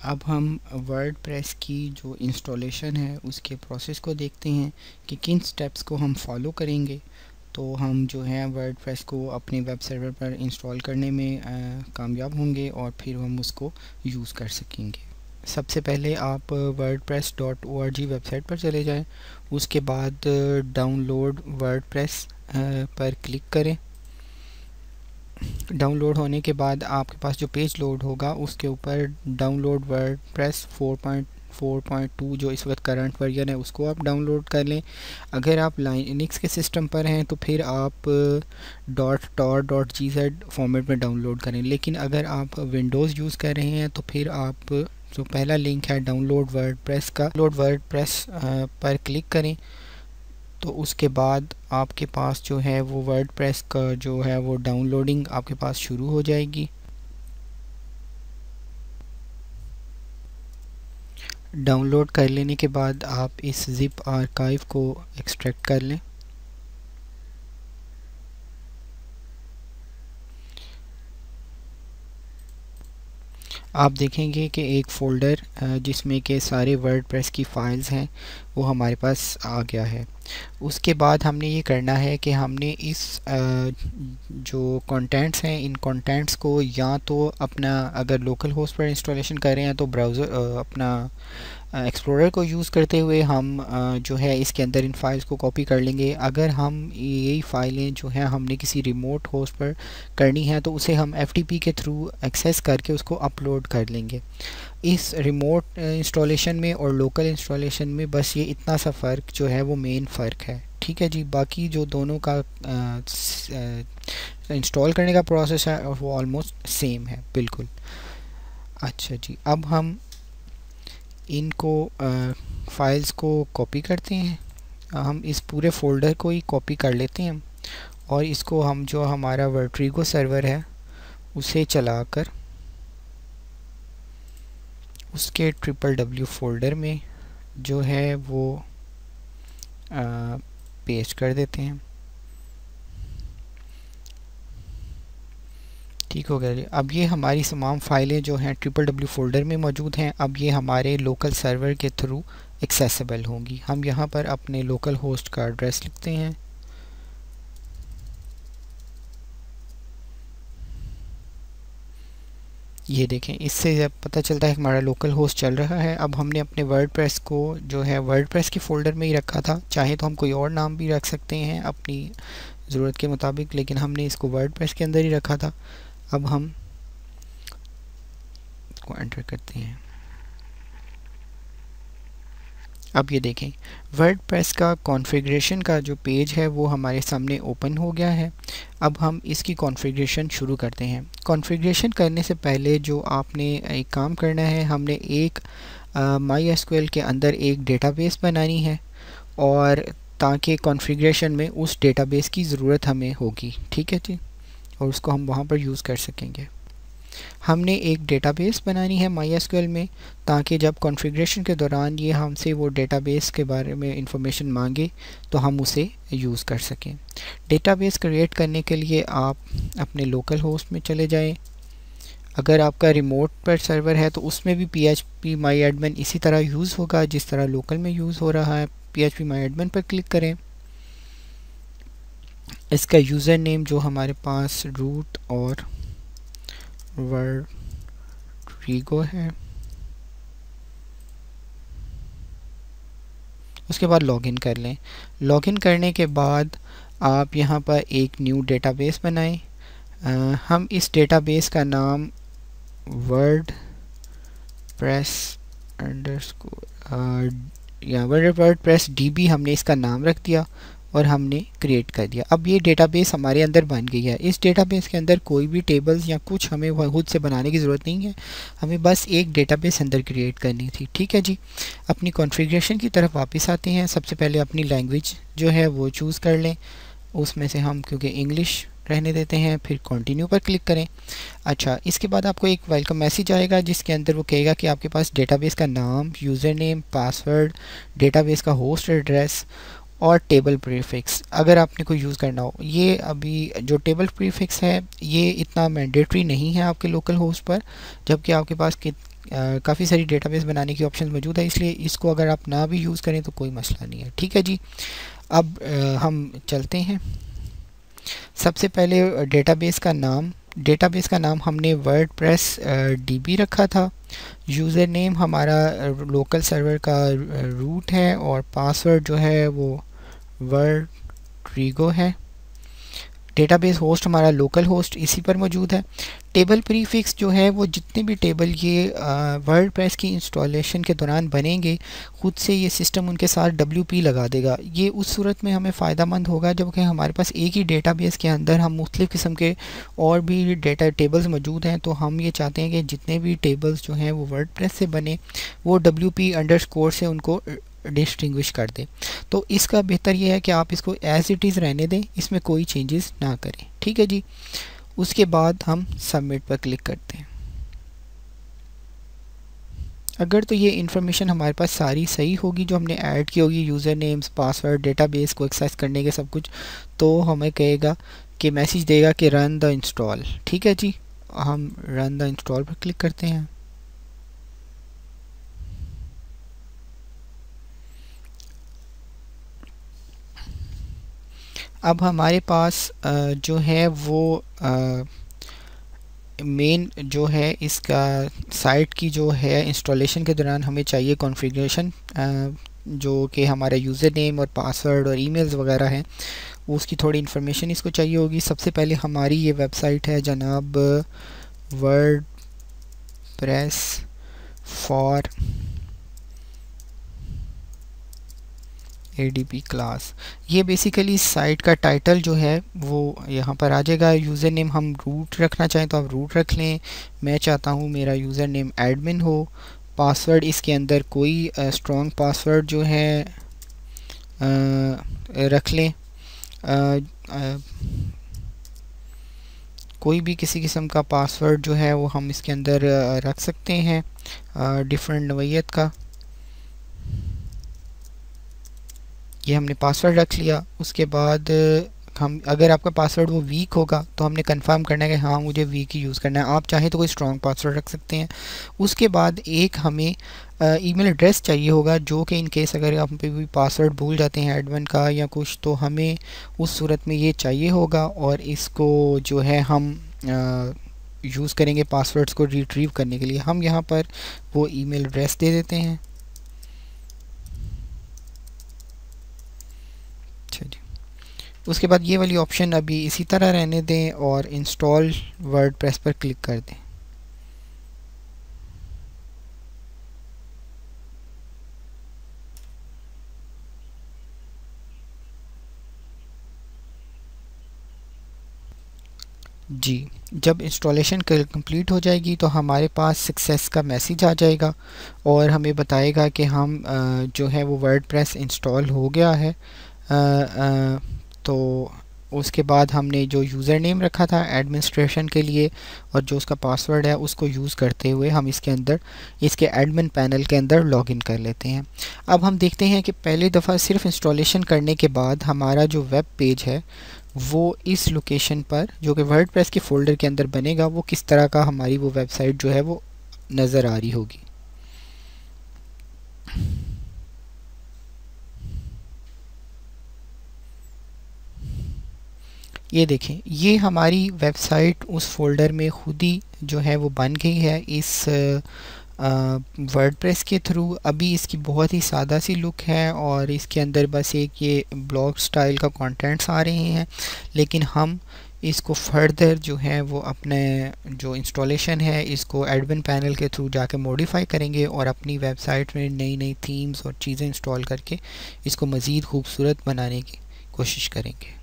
अब हम वर्डप्रेस की जो इंस्टॉलेशन है उसके प्रोसेस को देखते हैं कि किन स्टेप्स को हम फॉलो करेंगे तो हम जो है वर्डप्रेस को अपने वेब सर्वर पर इंस्टॉल करने में कामयाब होंगे और फिर हम उसको यूज़ कर सकेंगे। सबसे पहले आप wordpress.org वेबसाइट पर चले जाएं, उसके बाद डाउनलोड वर्डप्रेस पर क्लिक करें। डाउनलोड होने के बाद आपके पास जो पेज लोड होगा उसके ऊपर डाउनलोड वर्डप्रेस 4.4.2 जो इस वक्त करंट वर्जन है उसको आप डाउनलोड कर लें। अगर आप लाइनक्स के सिस्टम पर हैं तो फिर आप .tar.gz फॉर्मेट में डाउनलोड करें, लेकिन अगर आप विंडोज़ यूज़ कर रहे हैं तो फिर आप जो पहला लिंक है डाउनलोड वर्डप्रेस का वर्डप्रेस पर क्लिक करें। तो उसके बाद आपके पास जो है वो वर्डप्रेस का जो है वो डाउनलोडिंग आपके पास शुरू हो जाएगी। डाउनलोड कर लेने के बाद आप इस ज़िप आर्काइव को एक्सट्रैक्ट कर लें। आप देखेंगे कि एक फ़ोल्डर जिसमें के सारे वर्डप्रेस की फ़ाइल्स हैं वो हमारे पास आ गया है। उसके बाद हमने ये करना है कि हमने इस जो कंटेंट्स हैं इन कंटेंट्स को या तो अपना अगर लोकल होस्ट पर इंस्टॉलेशन कर रहे हैं तो ब्राउज़र अपना एक्सप्लोरर को यूज़ करते हुए हम जो है इसके अंदर इन फाइल्स को कॉपी कर लेंगे। अगर हम यही फ़ाइलें जो हैं हमने किसी रिमोट होस्ट पर करनी है तो उसे हम FTP के थ्रू एक्सेस करके उसको अपलोड कर लेंगे। इस रिमोट इंस्टॉलेशन में और लोकल इंस्टॉलेशन में बस ये इतना सा फ़र्क जो है वो मेन फ़र्क है, ठीक है जी। बाकी जो दोनों का इंस्टॉल करने का प्रोसेस है वो ऑलमोस्ट सेम है बिल्कुल। अच्छा जी, अब हम इनको फाइल्स को कॉपी करते हैं। हम इस पूरे फ़ोल्डर को ही कॉपी कर लेते हैं और इसको हम जो हमारा वर्ट्रीगो सर्वर है उसे चलाकर उसके www फ़ोल्डर में जो है वो पेस्ट कर देते हैं। ठीक हो गया जी। अब ये हमारी तमाम फ़ाइलें जो हैं www फ़ोल्डर में मौजूद हैं। अब ये हमारे लोकल सर्वर के थ्रू एक्सेसिबल होंगी। हम यहाँ पर अपने लोकल होस्ट का एड्रेस लिखते हैं। ये देखें, इससे जब पता चलता है कि हमारा लोकल होस्ट चल रहा है। अब हमने अपने वर्डप्रेस को जो है वर्डप्रेस के फ़ोल्डर में ही रखा था, चाहे तो हम कोई और नाम भी रख सकते हैं अपनी ज़रूरत के मुताबिक, लेकिन हमने इसको वर्डप्रेस के अंदर ही रखा था। अब हम इसको एंटर करते हैं। अब ये देखें, वर्डप्रेस का कॉन्फ़िगरेशन का जो पेज है वो हमारे सामने ओपन हो गया है। अब हम इसकी कॉन्फ़िगरेशन शुरू करते हैं। कॉन्फ़िगरेशन करने से पहले जो आपने एक काम करना है, हमने एक MySQL के अंदर एक डेटाबेस बनानी है और ताकि कॉन्फ़िगरेशन में उस डेटाबेस की ज़रूरत हमें होगी, ठीक है जी, और उसको हम वहाँ पर यूज़ कर सकेंगे। हमने एक डेटाबेस बनानी है MySQL में ताकि जब कॉन्फ़िगरेशन के दौरान ये हमसे वो डेटाबेस के बारे में इंफॉर्मेशन मांगे तो हम उसे यूज़ कर सकें। डेटाबेस क्रिएट करने के लिए आप अपने लोकल होस्ट में चले जाएं। अगर आपका रिमोट पर सर्वर है तो उसमें भी phpMyAdmin इसी तरह यूज़ होगा जिस तरह लोकल में यूज़ हो रहा है। phpMyAdmin पर क्लिक करें। इसका यूज़र नेम जो हमारे पास रूट और वर्ट्रीगो है, उसके बाद लॉगिन कर लें। लॉगिन करने के बाद आप यहाँ पर एक न्यू डेटाबेस बनाएं। हम इस डेटाबेस का नाम वर्डप्रेस या वर्डप्रेस DB हमने इसका नाम रख दिया और हमने क्रिएट कर दिया। अब ये डेटाबेस हमारे अंदर बन गई है। इस डेटाबेस के अंदर कोई भी टेबल्स या कुछ हमें खुद से बनाने की ज़रूरत नहीं है, हमें बस एक डेटाबेस अंदर क्रिएट करनी थी, ठीक है जी। अपनी कॉन्फ़िगरेशन की तरफ वापस आते हैं। सबसे पहले अपनी लैंग्वेज जो है वो चूज़ कर लें, उसमें से हम क्योंकि इंग्लिश रहने देते हैं, फिर कंटिन्यू पर क्लिक करें। अच्छा, इसके बाद आपको एक वेलकम मैसेज आएगा जिसके अंदर वो कहेगा कि आपके पास डेटाबेस का नाम, यूज़र नेम, पासवर्ड, डेटाबेस का होस्ट एड्रेस और टेबल प्रीफिक्स अगर आपने कोई यूज़ करना हो। ये अभी जो टेबल प्रीफिक्स है ये इतना मैंडेटरी नहीं है आपके लोकल होस्ट पर, जबकि आपके पास काफ़ी सारी डेटाबेस बनाने की ऑप्शन मौजूद है, इसलिए इसको अगर आप ना भी यूज़ करें तो कोई मसला नहीं है। ठीक है जी, अब हम चलते हैं। सबसे पहले डेटाबेस का नाम हमने वर्डप्रेस डीबी रखा था। यूज़र नेम हमारा लोकल सर्वर का रूट है और पासवर्ड जो है वो वर्ड्रिगो है। डेटाबेस होस्ट हमारा लोकल होस्ट इसी पर मौजूद है। टेबल प्रीफिक्स जो है वो जितने भी टेबल ये वर्डप्रेस की इंस्टॉलेशन के दौरान बनेंगे, ख़ुद से ये सिस्टम उनके साथ WP लगा देगा। ये उस सूरत में हमें फ़ायदा मंद होगा जबकि हमारे पास एक ही डेटाबेस के अंदर हम मुख्तलिफ़ किस्म के और भी डेटा टेबल्स मौजूद हैं। तो हम ये चाहते हैं कि जितने भी टेबल्स जो हैं वो वर्डप्रेस से बने वो WP_ से उनको डिस्टिंग्विश कर दे। तो इसका बेहतर ये है कि आप इसको एज़ इट इज़ रहने दें, इसमें कोई चेंजेस ना करें। ठीक है जी, उसके बाद हम सबमिट पर क्लिक करते हैं। अगर तो ये इन्फॉर्मेशन हमारे पास सारी सही होगी जो हमने ऐड की होगी, यूज़र नेम्स, पासवर्ड, डेटाबेस को एक्सेस करने के सब कुछ, तो हमें कहेगा कि मैसेज देगा कि रन द इंस्टॉल। ठीक है जी, हम रन द इंस्टॉल पर क्लिक करते हैं। अब हमारे पास जो है वो मेन जो है इसका साइट की जो है इंस्टॉलेशन के दौरान हमें चाहिए कॉन्फ़िगरेशन, जो कि हमारा यूज़र नेम और पासवर्ड और ईमेल्स वगैरह हैं, उसकी थोड़ी इन्फॉर्मेशन इसको चाहिए होगी। सबसे पहले हमारी ये वेबसाइट है जनाब वर्डप्रेस फॉर ADP क्लास। ये बेसिकली साइट का टाइटल जो है वो यहाँ पर आ जाएगा। यूज़र नेम हम रूट रखना चाहें तो आप रूट रख लें। मैं चाहता हूँ मेरा यूज़र नेम एडमिन हो। पासवर्ड इसके अंदर कोई स्ट्रॉन्ग पासवर्ड जो है रख लें। कोई भी किसी किस्म का पासवर्ड जो है वो हम इसके अंदर रख सकते हैं डिफरेंट नोयत का। ये हमने पासवर्ड रख लिया। उसके बाद हम अगर आपका पासवर्ड वो वीक होगा तो हमने कंफर्म करना है कि हाँ मुझे वीक ही यूज़ करना है। आप चाहें तो कोई स्ट्रॉन्ग पासवर्ड रख सकते हैं। उसके बाद एक हमें ईमेल एड्रेस चाहिए होगा जो कि इन केस अगर आप भी पासवर्ड भूल जाते हैं एडमिन का या कुछ, तो हमें उस सूरत में ये चाहिए होगा और इसको जो है हम यूज़ करेंगे पासवर्ड्स को रिट्रीव करने के लिए। हम यहाँ पर वो ईमेल एड्रेस दे देते हैं। उसके बाद ये वाली ऑप्शन अभी इसी तरह रहने दें और इंस्टॉल वर्डप्रेस पर क्लिक कर दें। जी, जब इंस्टॉलेशन कंप्लीट हो जाएगी तो हमारे पास सक्सेस का मैसेज आ जाएगा और हमें बताएगा कि हम जो है वो वर्डप्रेस इंस्टॉल हो गया है। तो उसके बाद हमने जो यूज़र नेम रखा था एडमिनिस्ट्रेशन के लिए और जो उसका पासवर्ड है उसको यूज़ करते हुए हम इसके अंदर इसके एडमिन पैनल के अंदर लॉगिन कर लेते हैं। अब हम देखते हैं कि पहली दफ़ा सिर्फ इंस्टॉलेशन करने के बाद हमारा जो वेब पेज है वो इस लोकेशन पर जो कि वर्डप्रेस के फ़ोल्डर के अंदर बनेगा वो किस तरह का हमारी वो वेबसाइट जो है वो नज़र आ रही होगी। ये देखें, ये हमारी वेबसाइट उस फोल्डर में खुद ही जो है वो बन गई है इस वर्डप्रेस के थ्रू। अभी इसकी बहुत ही सादा सी लुक है और इसके अंदर बस एक ये ब्लॉग स्टाइल का कंटेंट्स आ रहे हैं, लेकिन हम इसको फर्दर जो है वो अपने जो इंस्टॉलेशन है इसको एडमिन पैनल के थ्रू जाके मॉडिफाई करेंगे और अपनी वेबसाइट में नई नई थीम्स और चीज़ें इंस्टॉल करके इसको मज़ीद खूबसूरत बनाने की कोशिश करेंगे।